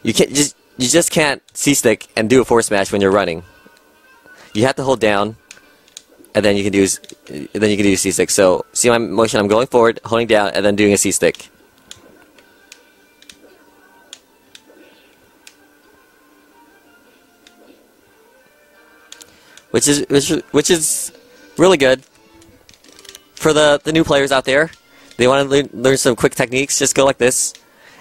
You just can't C-stick and do a forward smash when you're running. You have to hold down, and then you can do C-stick. So see my motion? I'm going forward, holding down, and then doing a C-stick. Which is really good for the new players out there. They want to learn some quick techniques. Just go like this,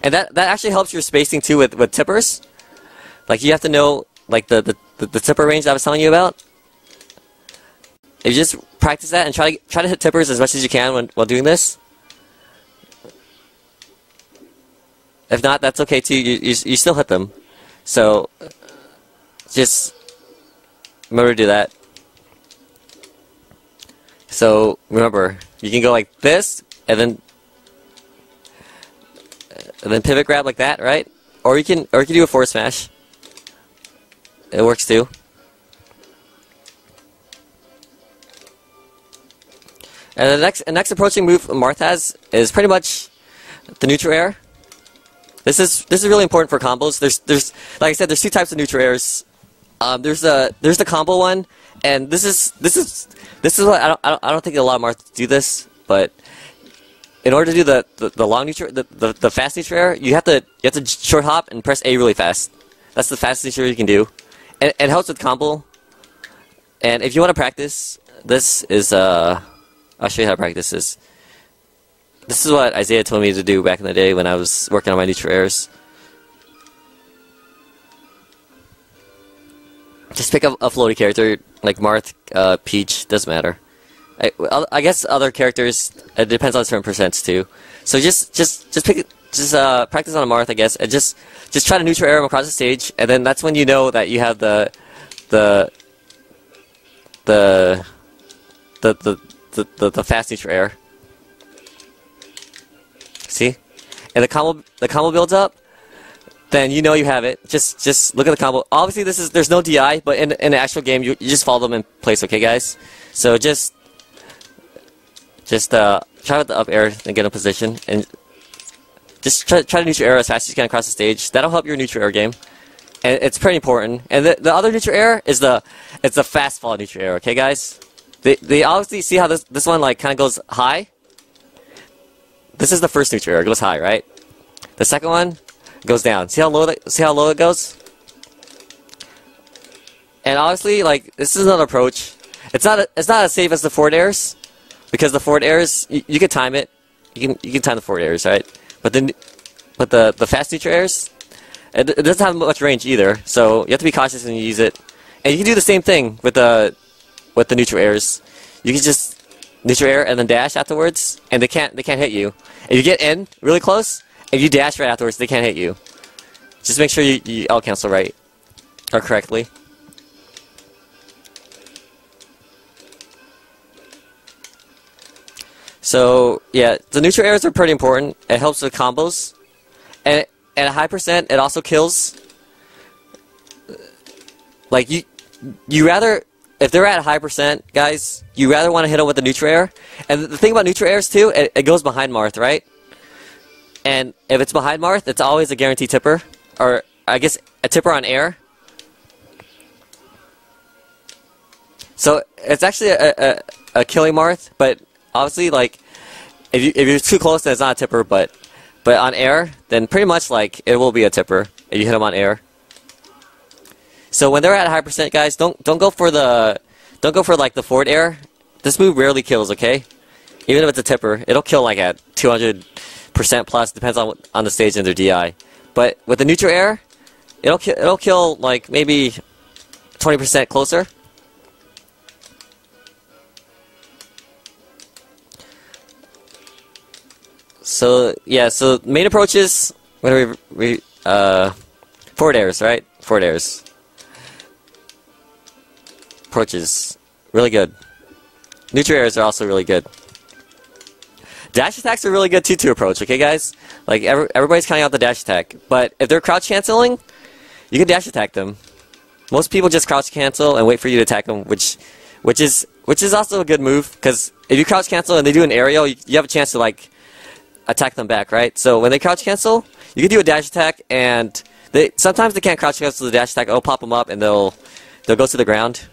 and that actually helps your spacing too with tippers. Like you have to know like the tipper range I was telling you about. If you just practice that and try to hit tippers as much as you can while doing this. If not, that's okay too. You still hit them. So just remember to do that. So remember, you can go like this, and then pivot grab like that, right? Or you can do a forward smash. It works too. And the next approaching move Marth has is pretty much the neutral air. This is really important for combos. There's like I said, there's two types of neutral airs. There's the combo one, and this is what I don't think a lot of Marths do this, but in order to do the long neutral, the fast neutral air, you have to short hop and press A really fast. That's the fastest neutral air you can do, and it helps with combo. And if you want to practice, this is I'll show you how to practice this. This is what Isaiah told me to do back in the day when I was working on my neutral airs. Just pick up a floaty character like Marth, Peach, doesn't matter. I guess other characters, it depends on certain percents too. So just practice on a Marth, I guess, and just try to neutral air him across the stage, and then that's when you know that you have the fast neutral air. See? And the combo builds up, then you know you have it. Just look at the combo. Obviously there's no DI, but in the actual game you just follow them in place, okay guys? So just try with the up air and get in position, and just try to neutral air as fast as you can across the stage. That'll help your neutral air game. And it's pretty important. And the other neutral air is the fast fall neutral air, okay guys? They obviously see how this one like kind of goes high. This is the first neutral air, it goes high, right? The second one goes down. See how low it goes? And honestly, like this is another approach. It's not as safe as the forward airs, because the forward airs you can time it. You can time the forward airs, right? But the fast neutral airs, it doesn't have much range either. So you have to be cautious when you use it. And you can do the same thing with the neutral airs. You can just neutral air and then dash afterwards, and they can't hit you. If you get in really close, if you dash right afterwards, they can't hit you. Just make sure you L cancel right or correctly. So yeah, the neutral airs are pretty important. It helps with combos, and at a high percent, it also kills. Like you rather, if they're at a high percent, guys, you rather want to hit them with the neutral air. And the thing about neutral airs too, it goes behind Marth, right? And if it's behind Marth, it's always a guaranteed tipper, or I guess a tipper on air. So it's actually a killing Marth, but obviously, like if you're too close, then it's not a tipper. But on air, then pretty much like it will be a tipper if you hit them on air. So when they're at a high percent, guys, don't go for like the forward air. This move rarely kills, okay? Even if it's a tipper, it'll kill like at 200% plus. Depends on the stage and their DI. But with the neutral air, it'll kill like maybe 20% closer. So yeah, so main approaches when we forward airs, right? Forward airs. Approaches, really good. Neutral airs are also really good. Dash attacks are really good too to approach, okay guys? Like everybody's counting out the dash attack, but if they're crouch canceling, you can dash attack them. Most people just crouch cancel and wait for you to attack them, which is also a good move, because if you crouch cancel and they do an aerial, you have a chance to like attack them back, right? So when they crouch cancel, you can do a dash attack and Sometimes they can't crouch cancel the dash attack. It'll pop them up and they'll go to the ground.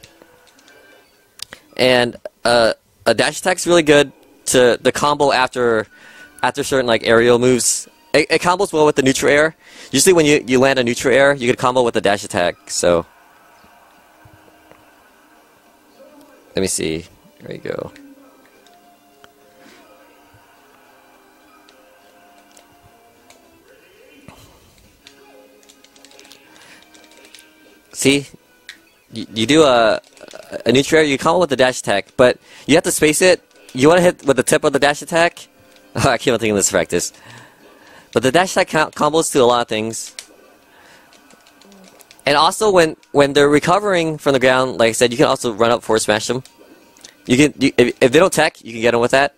And a dash attack is really good to the combo after certain like aerial moves. It combos well with the neutral air. Usually when you land a neutral air, you can combo with the dash attack. So let me see. There you go. See, you do a neutral air, you combo with the dash attack, but you have to space it. You want to hit with the tip of the dash attack. Oh, I keep on thinking this practice. But the dash attack combos to a lot of things. And also when they're recovering from the ground, like I said, you can also run up forward smash them. If they don't tech, you can get them with that.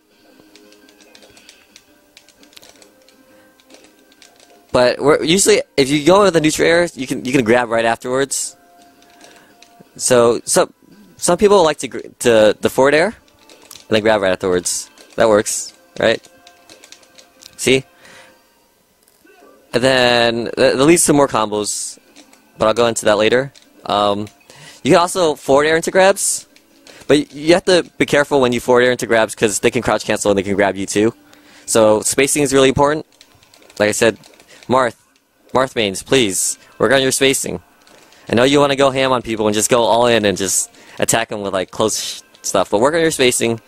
But usually, if you go with the neutral air, you can grab right afterwards. So some people like to the forward air and then grab right afterwards. That works, right? See? And then that leads to more combos, but I'll go into that later. You can also forward air into grabs, but you have to be careful when you forward air into grabs because they can crouch cancel and they can grab you too. So spacing is really important. Like I said, Marth mains, please work on your spacing. I know you want to go ham on people and just go all in and just attack them with like close stuff, but work on your spacing.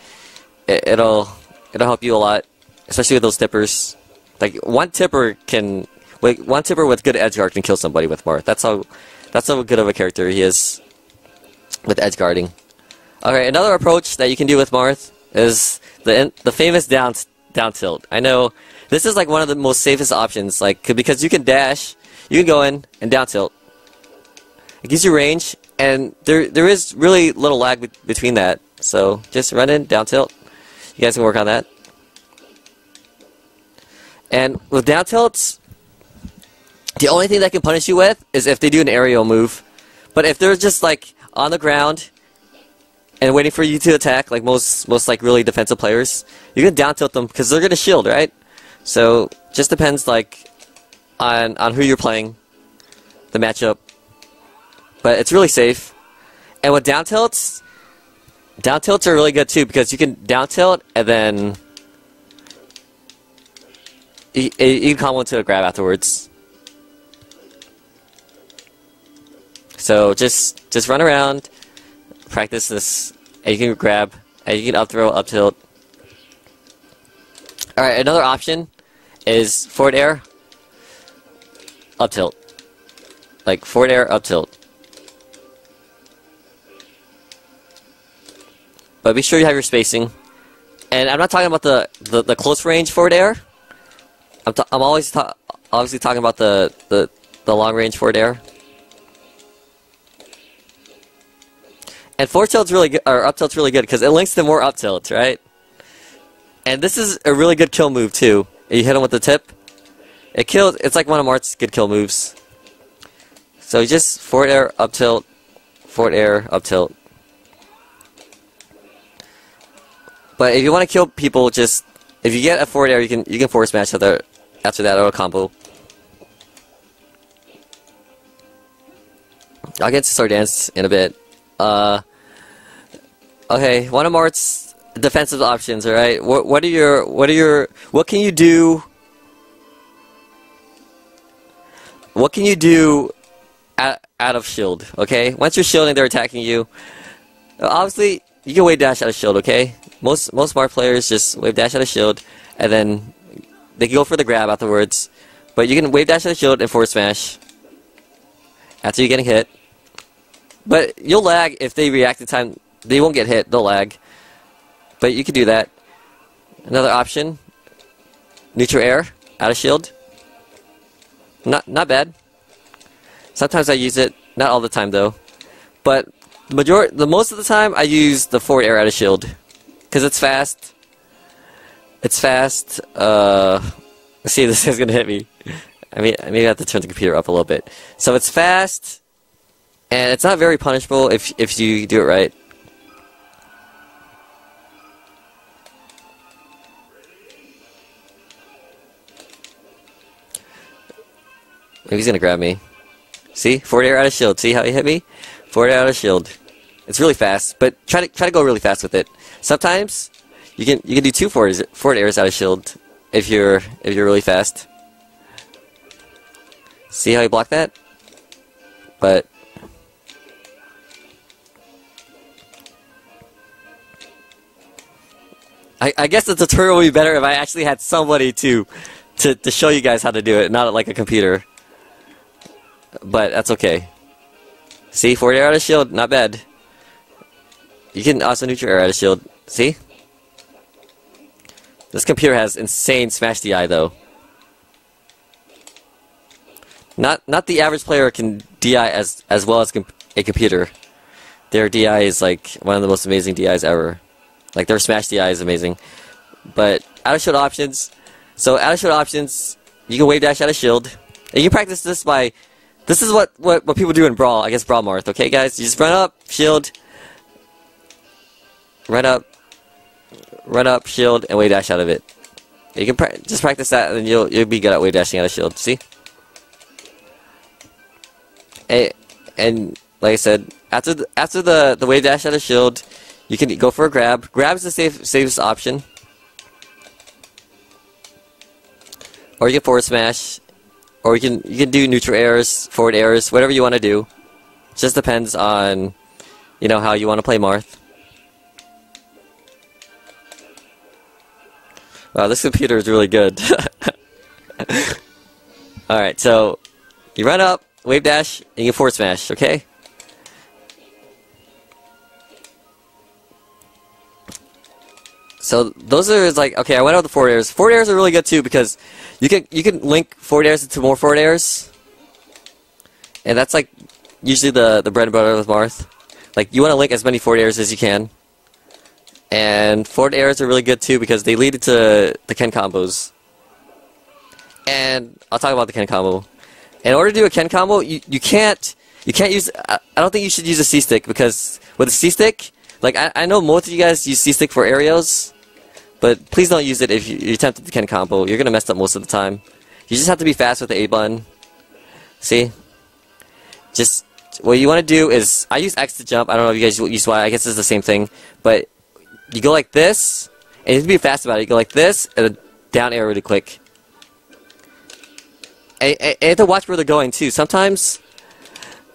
It'll help you a lot, especially with those tippers. Like one tipper with good edge guard can kill somebody with Marth. That's how good of a character he is with edge guarding. Okay, another approach that you can do with Marth is the famous down tilt. I know this is like one of the most safest options, like because you can dash, you can go in and down tilt. It gives you range, and there is really little lag between that. So just run in, down tilt. You guys can work on that. And with down tilts, the only thing that can punish you with is if they do an aerial move. But if they're just like on the ground and waiting for you to attack, like most like really defensive players, you can down tilt them because they're gonna shield, right? So just depends like on who you're playing, the matchup. But it's really safe. And with down tilts are really good too because you can down tilt and then you can combo into a grab afterwards. So just run around, practice this, and you can grab, and you can up throw, up tilt. Alright, another option is forward air, up tilt. Like forward air, up tilt. But be sure you have your spacing. And I'm not talking about the close range forward air. I'm always obviously talking about the long range forward air. And forward tilt's really good, or up tilt's really good because it links to more up tilts, right? And this is a really good kill move too. You hit him with the tip, it kills. It's like one of Marth's good kill moves. So you just forward air, up tilt, forward air, up tilt. But if you want to kill people, if you get a forward air, you can forward smash after that auto combo. I'll get to Sword Dance in a bit. Okay, one of Marth's defensive options. All right, what can you do? What can you do out of shield? Okay, once you're shielding, they're attacking you. Obviously, you can wave dash out of shield. Okay, most Marth players just wave dash out of shield, and then they can go for the grab afterwards. But you can wave dash out of shield and forward smash after you're getting hit. But you'll lag if they react in time. They won't get hit. They'll lag. But you can do that. Another option. Neutral air. Out of shield. Not bad. Sometimes I use it. Not all the time though. But most of the time I use the forward air out of shield. Because it's fast. It's fast. Let's see if this is going to hit me. Maybe I have to turn the computer up a little bit. So it's fast. And it's not very punishable if you do it right. Maybe he's gonna grab me. See? Forward air out of shield. See how he hit me? Forward air out of shield. It's really fast, but try to go really fast with it. Sometimes you can do 2 forward airs out of shield if you're really fast. See how he blocked that? But I guess the tutorial would be better if I actually had somebody to show you guys how to do it, not like a computer. But that's okay. See, forward air out of shield, not bad. You can also neutral air out of shield. See? This computer has insane smash DI though. Not the average player can DI as well as a computer. Their DI is like one of the most amazing DIs ever. Like their smash DI is amazing. But out of shield options. So out of shield options, you can wave dash out of shield. And you can practice this by. This is what people do in Brawl. I guess Brawl Marth. Okay, guys, you just run up, shield, run up, shield, and wave dash out of it. You can just practice that, and you'll be good at wave dashing out of shield. See? And like I said, after the wave dash out of shield, you can go for a grab. Grab is the safest option. Or you can forward smash, or you can do neutral airs, forward airs, whatever you want to do. Just depends on, how you want to play Marth. Wow, this computer is really good. Alright, so you run up, wave dash, and you can forward smash, okay? So those are like, okay, I went out with the forward airs. Forward airs are really good too because you can link forward airs into more forward airs. And that's like usually the bread and butter with Marth. Like you want to link as many forward airs as you can. And forward airs are really good too because they lead to the Ken combos. And I'll talk about the Ken combo. In order to do a Ken combo, you can't use. I don't think you should use a C stick because with a C stick, like I know most of you guys use C stick for aerials, but please don't use it if you're tempted to Ken combo. You're gonna mess up most of the time. You just have to be fast with the A button. See? Just what you want to do is I use X to jump. I don't know if you guys use Y. I guess it's the same thing, but you go like this, and you have to be fast about it. You go like this and then down air really quick. And you have to watch where they're going too. Sometimes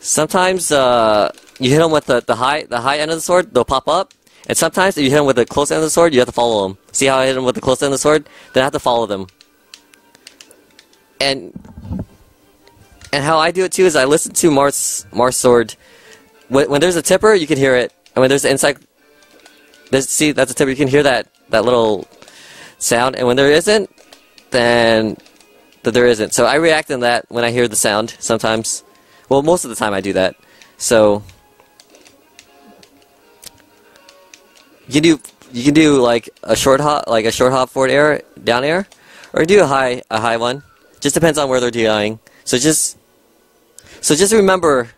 you hit them with the high end of the sword, they'll pop up. And sometimes if you hit them with the close end of the sword, you have to follow them. See how I hit them with the close end of the sword? Then I have to follow them. And how I do it too is I listen to Marth's sword. When there's a tipper, you can hear it. And when there's an inside, see, that's a tipper. You can hear that little sound. And when there isn't, then there isn't. So I react in that when I hear the sound sometimes. Well, most of the time I do that. So you can do like a short hop forward air, down air, or do a high one. Just depends on where they're DIing. So just remember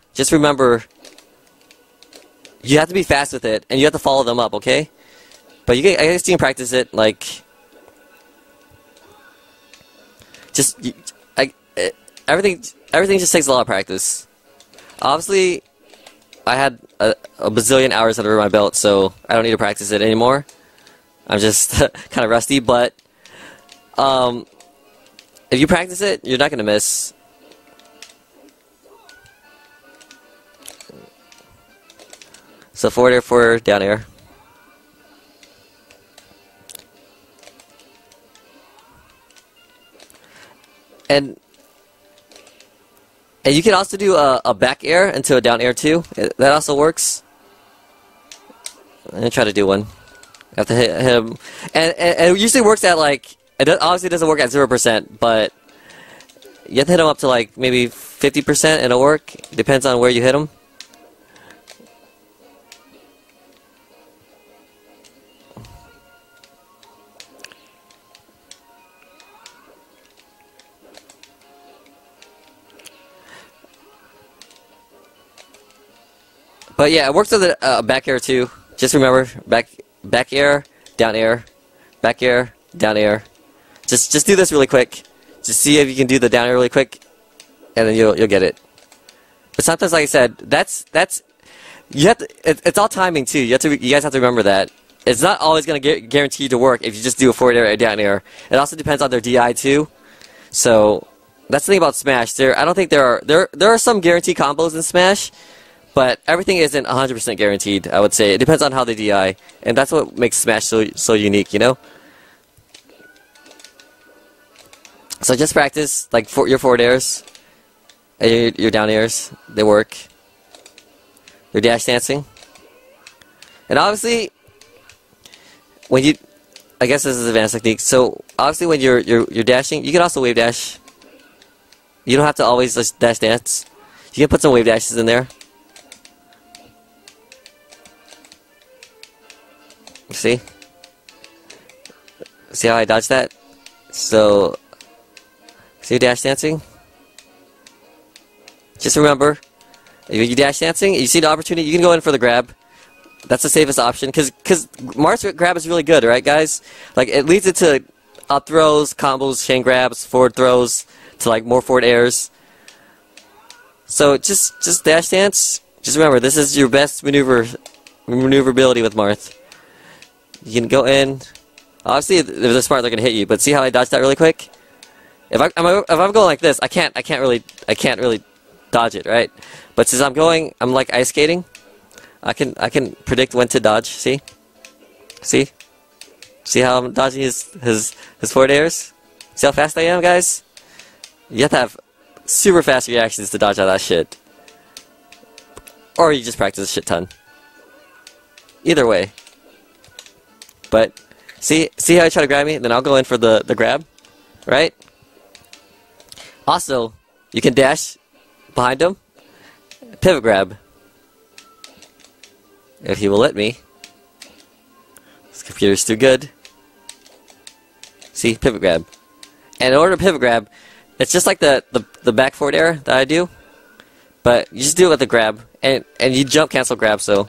you have to be fast with it and you have to follow them up, okay? But I guess you can practice it like everything just takes a lot of practice. Obviously, I had a bazillion hours under my belt, so I don't need to practice it anymore. I'm just kind of rusty, but if you practice it, you're not going to miss. So forward air, down air. And you can also do a back air into a down air too. That also works. I'm gonna try to do one. I have to hit him, and it usually works at like obviously it doesn't work at 0%, but you have to hit him up to like maybe 50% and it'll work. Depends on where you hit him. But yeah, it works with a back air too. Just remember, back air, down air, back air, down air. Just do this really quick. Just see if you can do the down air really quick, and then you'll get it. But sometimes, like I said, you have to. It's all timing too. You guys have to remember that. It's not always going to guarantee you to work if you just do a forward air, a down air. It also depends on their DI too. So that's the thing about Smash. I don't think there are some guaranteed combos in Smash, but everything isn't 100% guaranteed. I would say it depends on how they DI, and that's what makes Smash so unique. You know. So just practice like your forward airs, and your down airs. They work. Your dash dancing, and obviously. When you, I guess this is advanced technique. So obviously, when you're dashing, you can also wave dash. You don't have to always just dash dance. You can put some wave dashes in there. See how I dodged that? So see dash dancing. Just remember, if you dash dancing, you see the opportunity, you can go in for the grab. That's the safest option, because Marth's grab is really good, right, guys? Like, it leads it to up throws, combos, chain grabs, forward throws, to, like, more forward airs. So, just dash dance. Just remember, this is your best maneuverability with Marth. You can go in. Obviously, if they're smart, they're going to hit you, but see how I dodged that really quick? If I'm going like this, I can't really dodge it, right? But since I'm like ice skating, I can predict when to dodge. See how I'm dodging his forward airs? See how fast I am, guys? You have to have super fast reactions to dodge all that shit. Or you just practice a shit ton. Either way. But see how I try to grab me? Then I'll go in for the grab. Right? Also, you can dash behind him. Pivot grab. If he will let me. This computer's too good. See, pivot grab. And in order to pivot grab, it's just like the back forward air that I do. But you just do it with the grab. And you jump cancel grab, so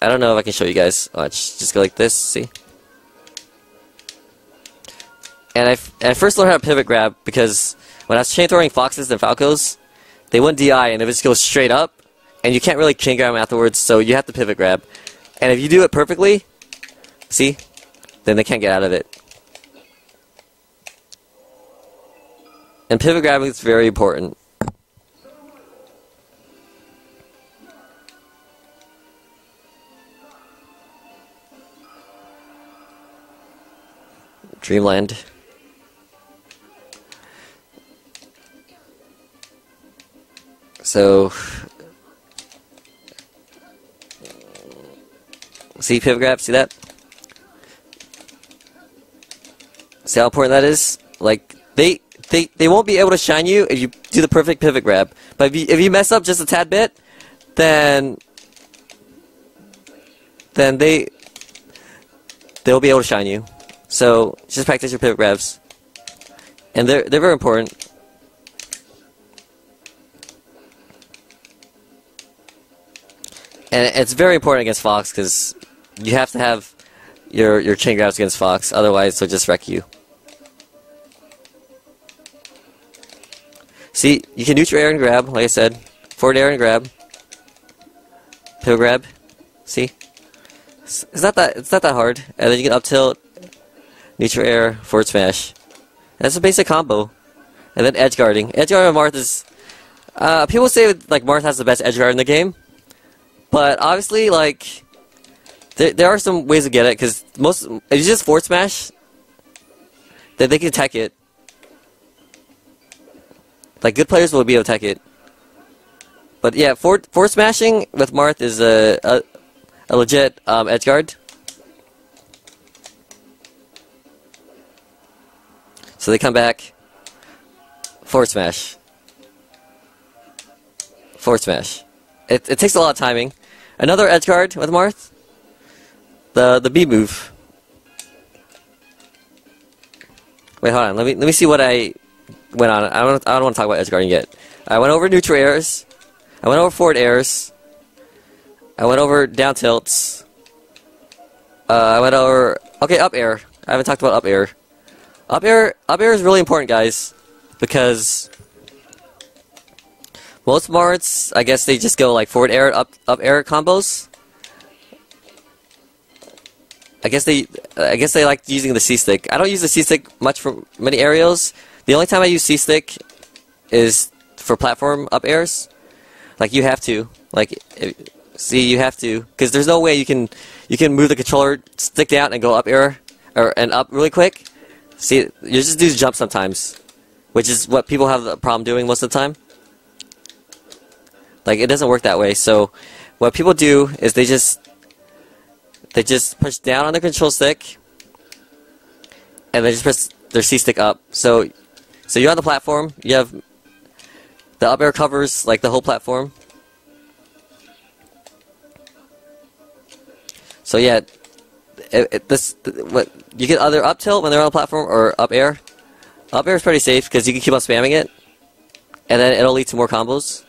I don't know if I can show you guys. Watch, just go like this, see? And I first learned how to pivot grab because when I was chain throwing Foxes and Falcos, they wouldn't DI and it would just go straight up. And you can't really chain grab them afterwards, so you have to pivot grab. And if you do it perfectly, see, then they can't get out of it. And pivot grabbing is very important. Dreamland. So, see pivot grab, see that? See how important that is? Like, they won't be able to shine you if you do the perfect pivot grab. But if you mess up just a tad bit, then they'll be able to shine you. So just practice your pivot grabs. And they're very important. And it's very important against Fox because you have to have your chain grabs against Fox, otherwise they'll just wreck you. See, you can neutral air and grab, like I said. Forward air and grab. Pivot grab. See? It's not that hard. And then you can up tilt, neutral air, forward smash. And that's a basic combo. And then edge guarding. Edge guarding with Marth is people say like Marth has the best edge guard in the game. But obviously, like, there are some ways to get it, because if you just forward smash, then they can tech it. Like, good players will be able to tech it. But yeah, forward smashing with Marth is a legit edge guard. So they come back, forward smash. Forward smash. It takes a lot of timing. Another edge guard with Marth. The B move. Wait, hold on. Let me see what I went on. I don't want to talk about edge guarding yet. I went over neutral airs. I went over forward airs. I went over down tilts. I went over up air. I haven't talked about up air. Up air is really important, guys, because Most Marths, I guess they just go like forward air, up air combos. I guess they like using the C stick. I don't use the C stick much for many aerials. The only time I use C stick is for platform up airs. Like you have to, see, you have to, because there's no way you can move the controller stick down and go up air and up really quick. See, you just do jump sometimes, which is what people have a problem doing most of the time. Like it doesn't work that way. So what people do is they just push down on the control stick, and they just press their C stick up. So you're on the platform. You have the up air covers like the whole platform. So yeah, what you can either up tilt when they're on the platform or up air. Up air is pretty safe because you can keep on spamming it, and then it'll lead to more combos.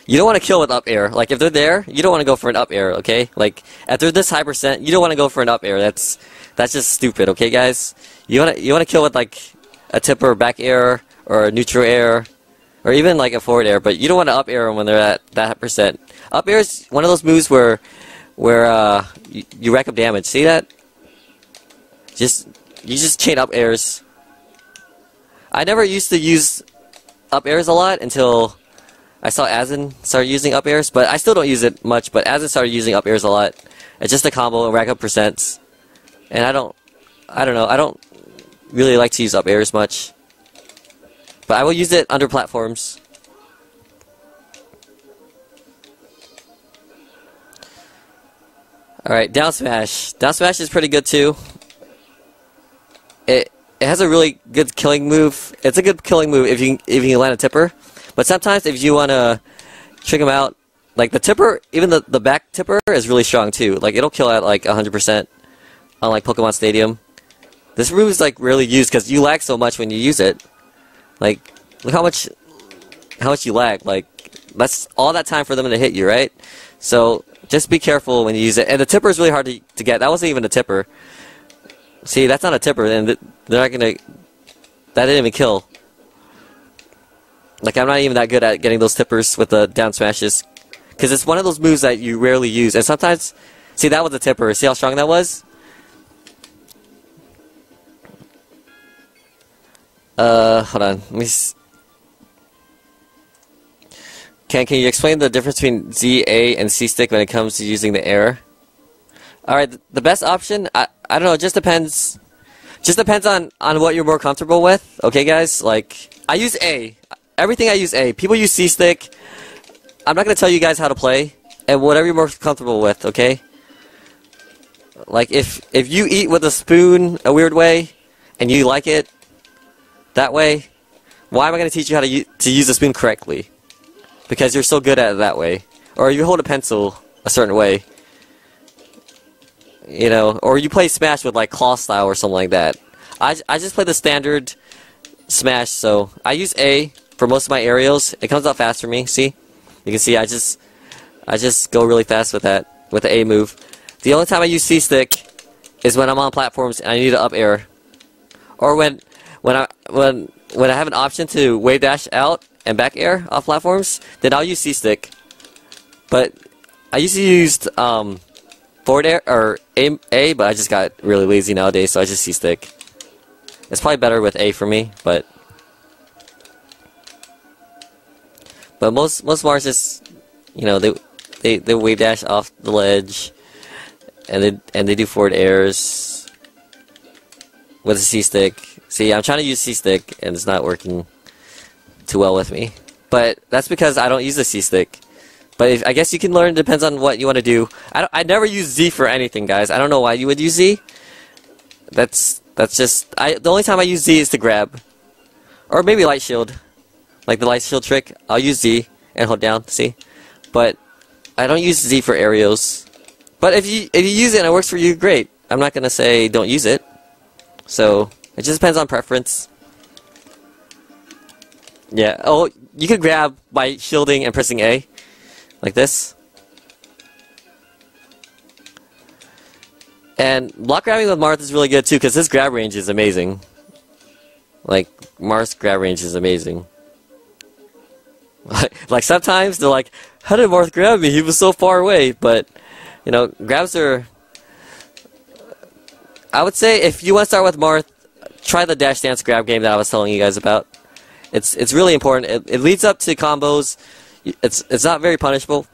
You don't want to kill with up air. Like if they're there, you don't want to go for an up air, okay? Like if they're this high percent, you don't want to go for an up air. That's just stupid, okay, guys? You want to kill with like a tip or back air or a neutral air or even like a forward air, but you don't want to up air them when they're at that percent. Up air is one of those moves where you rack up damage. See that? You just chain up airs. I never used to use up airs a lot until I saw Azin start using up airs, but I still don't use it much, but Azin started using up airs a lot. It's just a combo and rack up percents. And I don't know, I don't really like to use up airs much. But I will use it under platforms. Alright, down smash. Down smash is pretty good too. It has a really good killing move. It's a good killing move if you can land a tipper. But sometimes if you want to trick them out, like the tipper, even the back tipper is really strong too. Like it'll kill at like 100% on like Pokemon Stadium. This move is like rarely used because you lag so much when you use it. Like look how much you lag. Like that's all that time for them to hit you, right? So just be careful when you use it. And the tipper is really hard to get. That wasn't even a tipper. See, that's not a tipper, and they're not gonna. That didn't even kill. Like, I'm not even that good at getting those tippers with the down smashes. Because it's one of those moves that you rarely use. And sometimes... See, that was a tipper. See how strong that was? Hold on. Let me... Can you explain the difference between Z, A, and C stick when it comes to using the air? Alright, the best option... I don't know, it just depends... Just depends on what you're more comfortable with. Okay, guys? Like, I use A. Everything I use A. People use C stick. I'm not going to tell you guys how to play. And whatever you're more comfortable with, okay? Like, if you eat with a spoon a weird way, and you like it that way, why am I going to teach you how to use a spoon correctly? Because you're so good at it that way. Or you hold a pencil a certain way. You know, or you play Smash with, like, claw style or something like that. I just play the standard Smash, so I use A for most of my aerials. It comes out fast for me, see? You can see I just go really fast with that, with the A move. The only time I use C stick is when I'm on platforms and I need to up air. Or when I have an option to wave dash out and back air off platforms, then I'll use C stick. But I usually used forward air or A, but I just got really lazy nowadays, so I just C stick. It's probably better with A for me, but most Marths just, you know, they wave dash off the ledge, and they do forward airs with a C stick. See, I'm trying to use C stick and it's not working too well with me, but that's because I don't use the C stick. But I guess you can learn. Depends on what you want to do. I never use Z for anything, guys. I don't know why you would use Z. That's just the only time I use Z is to grab, or maybe light shield. Like the light shield trick, I'll use Z and hold down, see? But I don't use Z for aerials. But if you use it and it works for you, great. I'm not gonna say don't use it. So it just depends on preference. Yeah. Oh, you could grab by shielding and pressing A, like this. And block grabbing with Marth is really good too, because his grab range is amazing. Like, Marth's grab range is amazing. Like, sometimes they're like, how did Marth grab me? He was so far away. But, you know, grabs are... I would say if you want to start with Marth, try the dash dance grab game that I was telling you guys about. It's really important. It leads up to combos. It's not very punishable.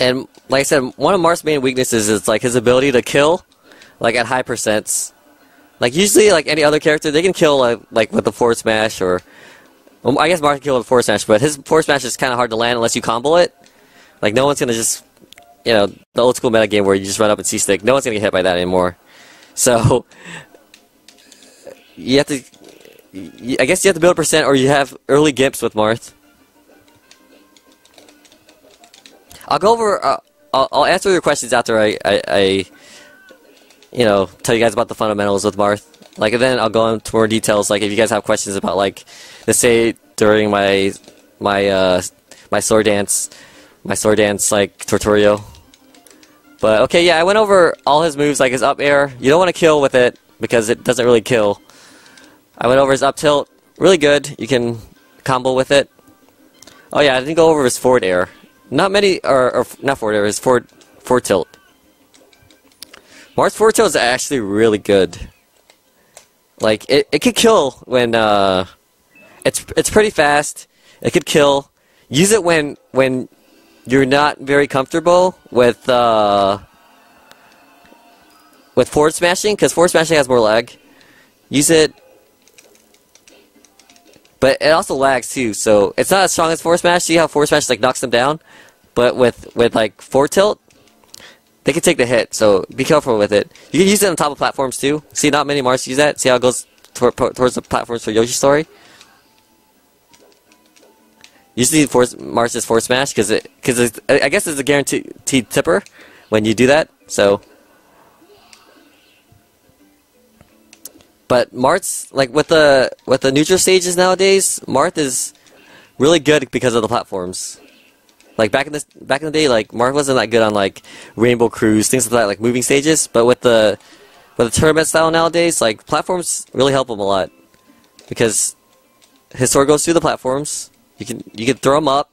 And like I said, one of Marth's main weaknesses is like his ability to kill, like at high percents. Like usually, like any other character, they can kill like with the forward smash or, well, I guess Marth can kill with forward smash, but his forward smash is kind of hard to land unless you combo it. Like no one's gonna just, you know, the old school meta game where you just run up and C-stick. No one's gonna get hit by that anymore. So you have to, I guess you have to build percent, or you have early gimps with Marth. I'll go over. I'll answer your questions after I you know, tell you guys about the fundamentals with Marth. Like, and then I'll go into more details. Like, if you guys have questions about, like, let's say during my sword dance like tutorial. But okay, yeah, I went over all his moves, like his up air. You don't want to kill with it because it doesn't really kill. I went over his up tilt, really good. You can combo with it. Oh yeah, I didn't go over his forward air. Not many, or not forward air, his forward tilt. Marth's forward tilt is actually really good. Like, it could kill when, it's pretty fast. It could kill. Use it when you're not very comfortable with forward smashing, because forward smashing has more lag. Use it. But it also lags too, so it's not as strong as forward smash. See how forward smash like knocks them down? But with like forward tilt, they can take the hit, so be careful with it. You can use it on top of platforms too. See, not many Marths use that. See how it goes towards the platforms for Yoshi's Story? Usually Marth is forward smash, because I guess it's a guaranteed tipper when you do that, so... But Marth's, like, with the neutral stages nowadays, Marth is really good because of the platforms. Like, back in the day, like, Marth wasn't that good on, like, Rainbow Cruise, things like that, like, moving stages. But with the tournament style nowadays, like, platforms really help him a lot. Because his sword goes through the platforms, you can throw them up,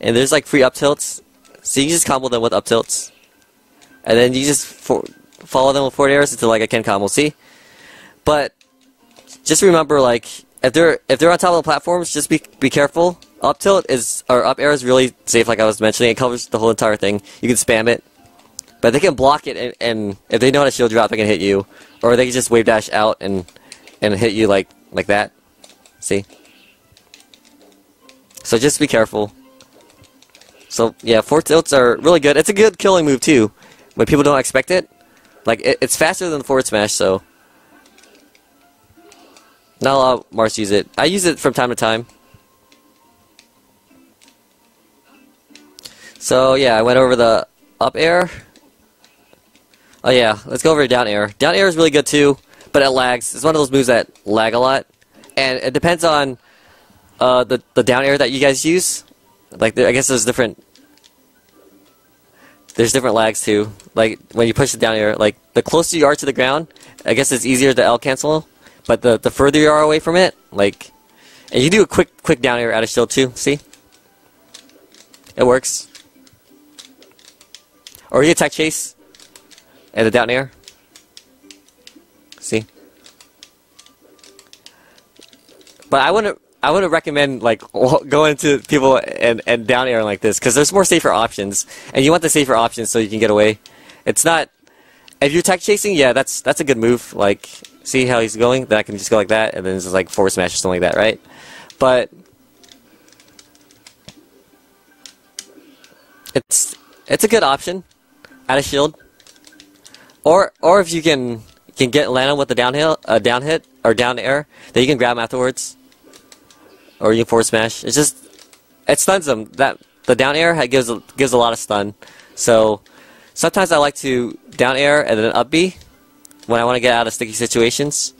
and there's, like, free up tilts. So you can just combo them with up tilts. And then you just follow them with forward airs until, like, a Ken combo, see? But just remember, like, if they're on top of the platforms, just be careful. Up tilt or up air is really safe, like I was mentioning. It covers the whole entire thing. You can spam it, but they can block it, and if they know how to shield drop, they can hit you, or they can just wave dash out and hit you like that. See? So just be careful. So yeah, forward tilts are really good. It's a good killing move too, when people don't expect it. Like it's faster than the forward smash, so. Not a lot of Marths use it. I use it from time to time. So yeah, I went over the up air. Oh yeah, let's go over down air. Down air is really good too, but it lags. It's one of those moves that lag a lot, and it depends on the down air that you guys use. Like I guess there's different lags too. Like when you push the down air, like the closer you are to the ground, I guess it's easier to L cancel. But the further you are away from it, like, and you do a quick down air out of shield too. See, it works. Or you attack chase and the down air. See, but I wouldn't recommend like going to people and down air like this, because there's more safer options, and you want the safer options so you can get away. It's not, if you're attack chasing, yeah, that's a good move. Like. See how he's going? Then I can just go like that, and then it's just like forward smash or something like that, right? But it's a good option, out of shield, or if you can land him with the down hit or down air, then you can grab him afterwards, or you can forward smash. It stuns him. That the down air gives a lot of stun. So sometimes I like to down air and then up B when I want to get out of sticky situations.